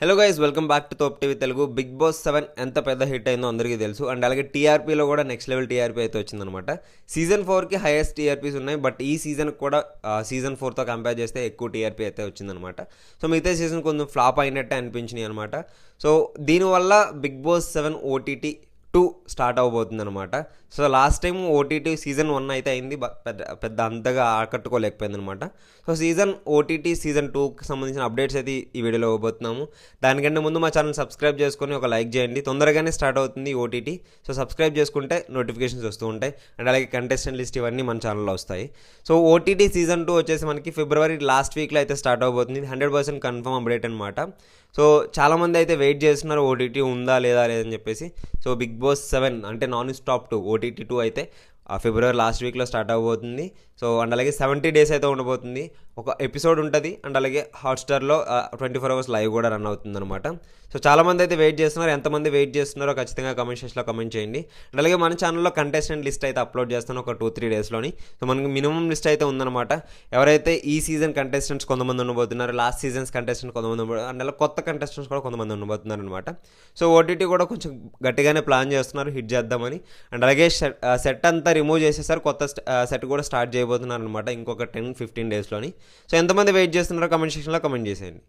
Hello guys, welcome back to Thop TV Telugu. Bigg Boss 7 ఎంత పెద్ద hit అయిందో అందరికీ తెలుసు. అండ్ అలాగే టీఆర్పీలో కూడా నెక్స్ట్ లెవెల్ టీఆర్పీ అయితే వచ్చిందనమాట. సీజన్ 4కి హైయెస్ట్ టీఆర్పీస్ ఉన్నాయి, బట్ ఈ సీజన్ కూడా సీజన్ 4తో కంపేర్ చేస్తే ఎక్కువ టీఆర్పీ అయితే వచ్చిందనమాట. సో మిగతా సీజన్ కొంచెం ఫ్లాప్ అయినట్టే అనిపించినాయి అనమాట. సో దీనివల్ల బిగ్ బాస్ 7 ఓటీటీ 2 స్టార్ట్ అవబోతుంది అనమాట. So last time OTT season 1 అయితే అయింది, పెద్ద అంతగా ఆకట్టుకోలేకపోయింది అనమాట. సో ఓటీటీ సీజన్ 2కి సంబంధించిన అప్డేట్స్ అయితే ఈ వీడియోలో ఇవ్వబోతున్నాము. దానికంటే ముందు మా ఛానల్ సబ్స్క్రైబ్ చేసుకొని ఒక లైక్ చేయండి. తొందరగానే స్టార్ట్ అవుతుంది ఓటీటీ. సో సబ్స్క్రైబ్ చేసుకుంటే నోటిఫికేషన్స్ వస్తూ ఉంటాయి. అండ్ అలాగే కంటెస్టెంట్ లిస్ట్ ఇవన్నీ మన ఛానల్లో వస్తాయి. సో ఓటీటీ సీజన్ 2 వచ్చేసి మనకి ఫిబ్రవరి లాస్ట్ వీక్లో అయితే స్టార్ట్ అవబోతుంది. 100% కన్ఫర్మ్ అప్డేట్ అనమాట. సో చాలామంది అయితే వెయిట్ చేస్తున్నారు ఓటీటీ ఉందా లేదా లేదని చెప్పేసి. సో బిగ్ బాస్ 7 అంటే నాన్ స్టాప్ 2 ఓటీటీ 2 అయితే ఫిబ్రవరి లాస్ట్ వీక్లో స్టార్ట్ అవబోతుంది. సో అండ్ అలాగే 70 డేస్ అయితే ఉండబోతుంది. ఒక ఎపిసోడ్ ఉంటుంది. అండ్ అలాగే హాట్స్టార్లో 24 అవర్స్ లైవ్ కూడా రన్ అవుతుంది అనమాట. సో చాలామంది అయితే వెయిట్ చేస్తున్నారు. ఎంతమంది వెయిట్ చేస్తున్నారో ఖచ్చితంగా కమెంట్ సెక్షన్లో కమెంట్ చేయండి. అండ్ అలాగే మన ఛానల్లో కంటెస్టెంట్ లిస్ట్ అయితే అప్లోడ్ చేస్తాను ఒక 2-3 డేస్లోని. సో మనకి మినిమం లిస్ట్ అయితే ఉందన్నమాట. ఎవరైతే ఈ సీజన్ కంటెస్టెంట్స్ కొంతమంది ఉండబోతున్నారు, లాస్ట్ సీజన్స్ కంటెస్టెంట్ కొంతమంది ఉండబోతున్నారు, అండ్ అలా కొత్త కంటెస్టెంట్స్ కూడా కొంతమంది ఉండబోతున్నారు అనమాట. సో ఓటీటీ కూడా కొంచెం గట్టిగానే ప్లాన్ చేస్తున్నారు హిట్ చేద్దామని. అండ్ అలాగే సెట్ అంతా రిమూవ్ చేసేసారు, కొత్త సెట్ కూడా స్టార్ట్ చేయబోతున్నారు అనమాట ఇంకొక 10-15 డేస్లోని. సో ఎంతమంది వెయిట్ చేస్తున్నారో కమెంట్ సెక్షన్లో కమెంట్ చేసేయండి.